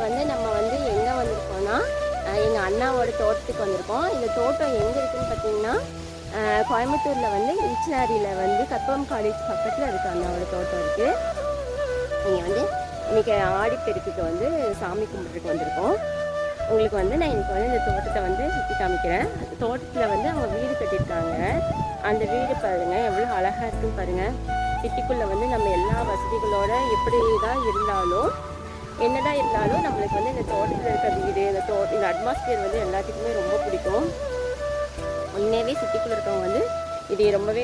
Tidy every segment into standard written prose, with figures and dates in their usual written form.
வந்து நம்ம வந்து எங்கே வந்திருக்கோம்னா எங்கள் அண்ணாவோட தோட்டத்துக்கு வந்திருக்கோம். இந்த தோட்டம் எங்கே இருக்குதுன்னு பார்த்தீங்கன்னா கோயம்புத்தூரில் வந்து ஈச்சனாரியில் வந்து கற்பகம் காலேஜ் பக்கத்தில் இருக்குது அண்ணாவோட தோட்டம் இருக்குது. நீங்கள் வந்து இன்றைக்கி ஆடிப்பெருக்குக்கு வந்து சாமி கும்பிட்றதுக்கு வந்திருக்கோம். உங்களுக்கு வந்து நான் இன்றைக்கி வந்து இந்த தோட்டத்தை வந்து சுற்றி காமிக்கிறேன். தோட்டத்தில் வந்து அவங்க வீடு கட்டியிருக்காங்க. அந்த வீடு பாருங்கள் எவ்வளோ அழகாக இருக்குன்னு பாருங்கள். சிட்டிக்குள்ளே வந்து நம்ம எல்லா வசதிகளோடு எப்படி தான் இருந்தாலும் என்னதான் இருந்தாலும் நம்மளுக்கு வந்து இந்த தோட்டத்தில் இருக்கிற வீடு இந்த அட்மாஸ்பியர் வந்து எல்லாத்துக்குமே ரொம்ப பிடிக்கும். உண்மையாகவே சிட்டிக்குள்ளே இருக்கவங்க வந்து இதை ரொம்பவே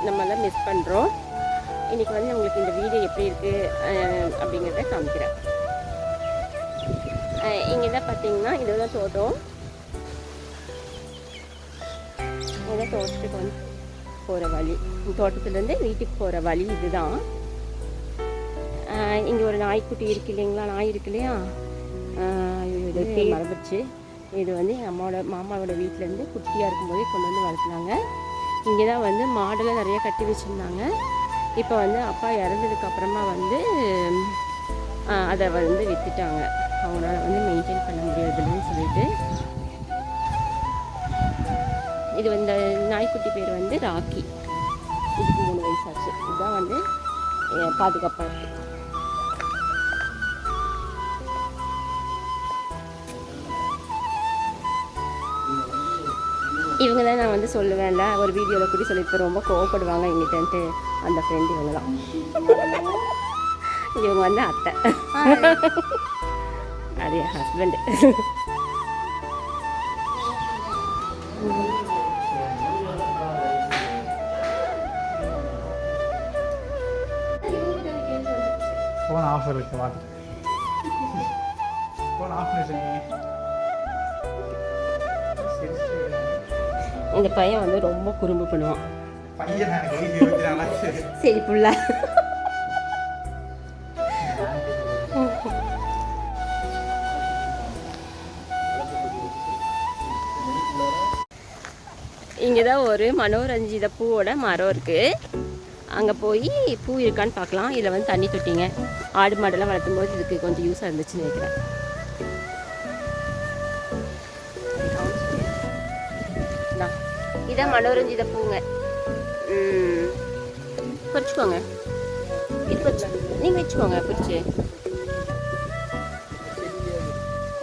நம்மளாம் மிஸ் பண்ணுறோம். இன்றைக்கி வந்து உங்களுக்கு இந்த வீடு எப்படி இருக்குது அப்படிங்கிறத காமிக்கிறேன். இங்கே தான் பார்த்தீங்கன்னா இதுதான் தோட்டம். இதுதான் தோட்டத்துக்கு வந்து போகிற வழி. தோட்டத்துலேருந்து வீட்டுக்கு போகிற வழி இதுதான். இங்கே ஒரு நாய்க்குட்டி இருக்குது இல்லைங்களா, நாய் இருக்கு இல்லையா, இது மரபச்சு. இது வந்து எங்கள் மாமாவோட வீட்டிலேருந்து குட்டியாக இருக்கும்போதே கொண்டு வந்து வளர்த்துனாங்க. இங்கே தான் வந்து மாடெல்லாம் நிறைய கட்டி வச்சுருந்தாங்க. இப்போ வந்து அப்பா இறந்ததுக்கப்புறமா வந்து அதை வந்து விற்றுட்டாங்க. அவங்களால வந்து மெயின்டைன் பண்ண முடியாதுன்னு சொல்லிட்டு. இது இந்த நாய்க்குட்டி பேர் வந்து ராக்கி. இதுக்கு 3 வயசாச்சு. இதுதான் வந்து பாதுகாப்பாக இருக்குது. இவங்க தான் நான் வந்து சொல்லுவேன்ல, ஒரு வீடியோவில் கூட சொல்லியிருப்பேன், ரொம்ப கோவப்படுவாங்க எங்கிட்டன்ட்டு. அந்த ஃப்ரெண்ட் இவங்க தான். இவங்க வந்து அத்தை, அது என் ஹஸ்பண்டு. ஃபோன் ஆஃப் இருக்கு, வாங்க. ஃபோன் ஆஃப் பண்ணிட்டீங்க. இந்த பையன் வந்து ரொம்ப குறும்பு பண்ணுவான். பையன் சரி புள்ள. இங்கே தான் ஒரு மனோரஞ்சித பூவோட மரம் இருக்குது. அங்கே போய் பூ இருக்கான்னு பார்க்கலாம். இதில் வந்து தண்ணி தொட்டிங்க. ஆடு மாடெல்லாம் வளர்த்தும் போது இதுக்கு கொஞ்சம் யூஸாக இருந்துச்சுன்னு நினைக்கிறேன். இதான் மனோரஞ்சித பூங்க. பொறிச்சுக்கோங்க. இது பொறிச்சு நீங்கள் வச்சுக்கோங்க. பொறிச்சு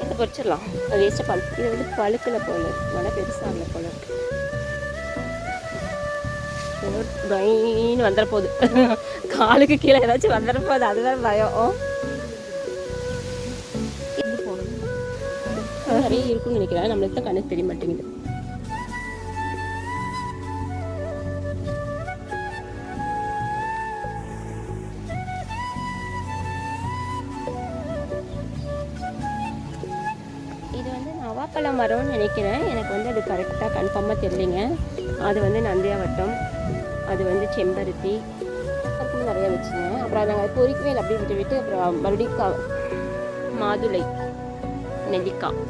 இதை பொறிச்சிடலாம். அது வேஸ்ட்டாக இது வந்து பழுக்கில் போல, நல்லா பெருசாக இல்லை போல. பயன்னு வந்துட போகுது. காலுக்கு கீழே ஏதாச்சும் வந்துட போகுது, அதுதான் பயம். நிறைய இருக்குன்னு நினைக்கிறேன். நம்மளுக்கு தான் கணக்கு தெரிய மாட்டேங்குது. இது வந்து நவாப்பழ மரம்னு நினைக்கிறேன். எனக்கு வந்து அது கரெக்டாக கன்ஃபார்மாக தெரியலைங்க. அது வந்து நந்தியாவட்டம், அது வந்து செம்பருத்தி நிறையா வச்சுங்க. அப்புறம் அதை நாங்கள் பொறிக்கவே இல்லை, அப்படி விட்டு அப்புறம் மறுபடியும் மாதுளை, நெல்லிக்காய்,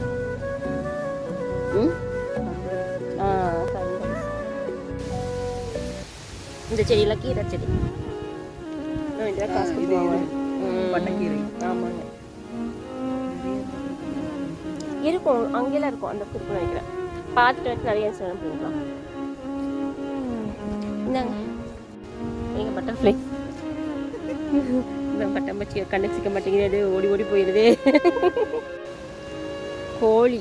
இந்த செடியெல்லாம் கீரை செடி. இதெல்லாம் காசு கொடுத்துருவாங்க. ஆமாங்க, இருக்கும் அங்கெல்லாம் இருக்கும். அந்த கொடுக்கணும் நினைக்கிறேன். பார்த்துட்டு நிறைய இன்ஸ்டாகிராம் பண்ணிக்கலாம். இந்தாங்க எங்கள் பட்டர்ஃப்ளை. இந்த பட்டாம்பூச்சி கண்ணுக்கு சிக்க மாட்டேங்கிறது, ஓடி ஓடி போயிடுது. கோழி,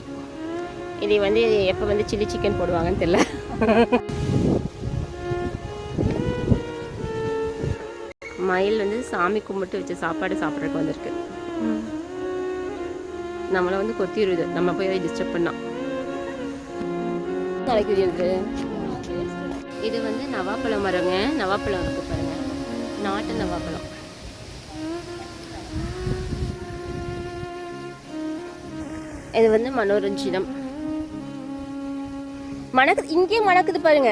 இதை வந்து எப்போ வந்து சில்லி சிக்கன் போடுவாங்கன்னு தெரியல. மயில் வந்து சாமி கும்பிட்டு வச்ச சாப்பாடு சாப்பிட்றதுக்கு வந்திருக்கு. நம்மளை வந்து கொத்திடுது நம்ம போய் டிஸ்டர்ப் பண்ணோம். நாளைக்கு இருக்கு. இது வந்து நவாப்பழம் மரங்க. நவாப்பழம் இருக்கு பாருங்க, நாட்டு நவாப்பழம். இது வந்து மனோரஞ்சிதம். மணக்குது, இங்கேயும் மணக்குது பாருங்க.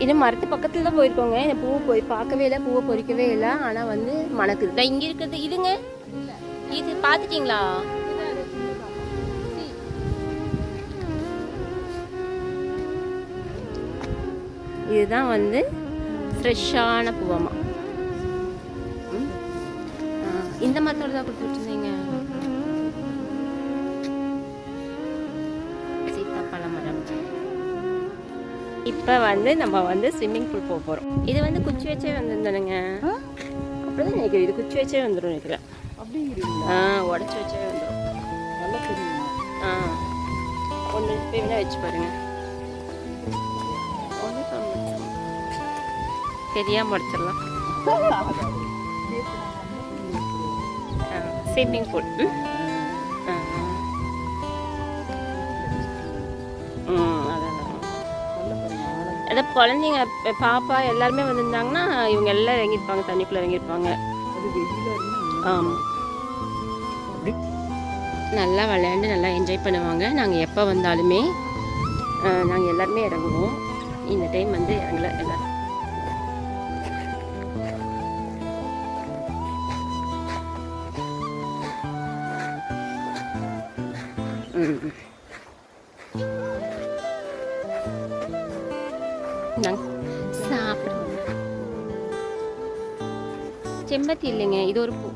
இது மரத்து பக்கத்துல தான் போயிருக்கோங்க. இந்த பூவை போய் பார்க்கவே இல்லை, பூவை பொறிக்கவே இல்லை. ஆனால் வந்து மணக்குது. இங்கே இருக்கிறது இதுங்க. இது பார்த்துட்டீங்களா? இதுதான் வந்து ஃப்ரெஷ்ஷான பூவமா. இந்த மரத்தோட தான் கொடுத்துருந்தீங்க. சீத்தாப்பழ மரம். இப்போ வந்து நம்ம வந்து ஸ்விம்மிங் பூல் போக போகிறோம். இது வந்து குச்சி வச்சே வந்துருந்தானுங்க. அப்படிதான் நினைக்கிறேன், இது குச்சி வச்சே வந்துடும் நினைக்கிறேன். அப்படிங்கிறீங்களா? உடச்சி வச்சே வந்துடும். நல்லா தெரியுமா? ஒன்று போய் வேணா வச்சு பாருங்க. ஒன்று தெரியாமல் உடச்சிடலாம். Swimming pool. அதான் குழந்தைங்க பாப்பா எல்லாருமே வந்திருந்தாங்கன்னா இவங்க எல்லாம் இறங்கியிருப்பாங்க, தண்ணிக்குள்ளே இறங்கியிருப்பாங்க. ஆமாம், நல்லா விளையாண்டு நல்லா என்ஜாய் பண்ணுவாங்க. நாங்கள் எப்போ வந்தாலுமே நாங்கள் எல்லாருமே இறங்குவோம். இந்த டைம் வந்து இறங்கல எல்லாம். சாப்பிடுவோம். செம்பத்தி இல்லைங்க, இது ஒரு பூ.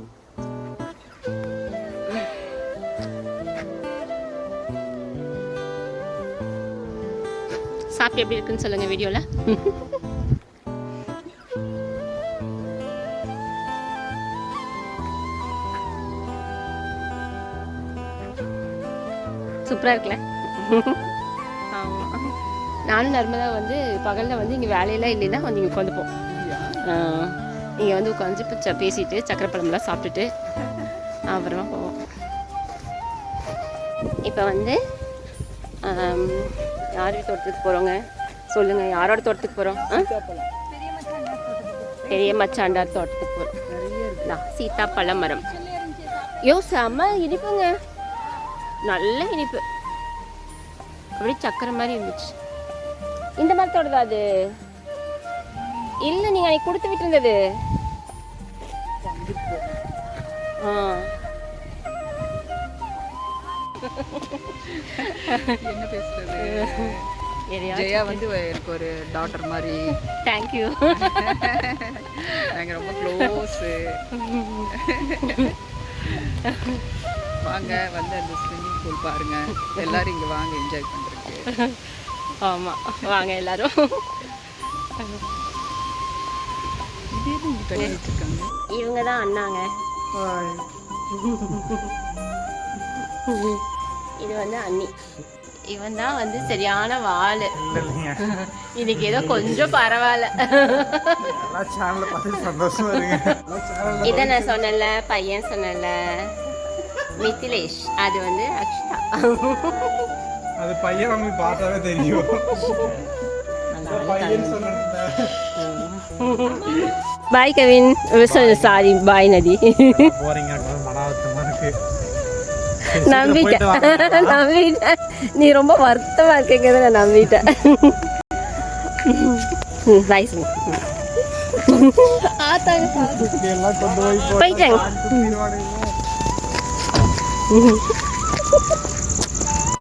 சாப்பிட்டு எப்படி இருக்குன்னு சொல்லுங்க வீடியோல. சூப்பரா இருக்குல்ல? ஆமாம், நானும் நர்மதா வந்து பகலில் வந்து இங்கே வேலையெல்லாம் இல்லைன்னா வந்து இங்கே உட்காந்துப்போம். இங்கே வந்து உட்காந்து பேசிட்டு சக்கரைப்பழம்லாம் சாப்பிட்டுட்டு அப்புறமா போவோம். இப்போ வந்து யார் தோட்டத்துக்கு போகிறோங்க சொல்லுங்க, யாரோட தோட்டத்துக்கு போகிறோம்? பெரிய மச்சாண்டார் தோட்டத்துக்கு போகிறோம். சீத்தாப்பழ மரம். செம்ம இனிப்புங்க, நல்ல இனிப்பு, அப்படியே சக்கரை மாதிரி இருந்துச்சு. இந்த மரத்தோடதா அது? இல்லை, நீங்கள் அன்னைக்கு கொடுத்து விட்டு இருந்தது. என்ன பேசுறது? ஜெயா வந்து எனக்கு ஒரு டாட்டர் மாதிரி. தேங்க்யூ. நாங்கள் ரொம்ப க்ளோஸு. வாங்க வந்து அந்த ஸ்விம்மிங் பூல் பாருங்க, எல்லாரும் இங்கே வாங்க என்ஜாய் பண்ணுறதுக்கு. ஆமாம், வாங்க எல்லாரும். இதே இங்கே கட்டி வச்சுருக்காங்க. இவங்க தான் அண்ணாங்க. இது வந்து அண்ணி. இவன் தான் வந்து சரியான வாள். இன்னைக்கு ஏதோ கொஞ்சம் பரவாயில்ல. இதை நான் சொன்னல, பையன் சொன்னல, மித்திலேஷ். அது வந்து அக்ஷிதா. அது பையன் நமக்கு பார்த்தாவே தெரியும். பாய் கவின். சாரி, பாய் நதி. நம்பிட்டேன், நீ ரொம்ப வருத்தமா இருக்கீங்க, நான் நம்பிட்டேன். பாய் போயிட்டாங்க.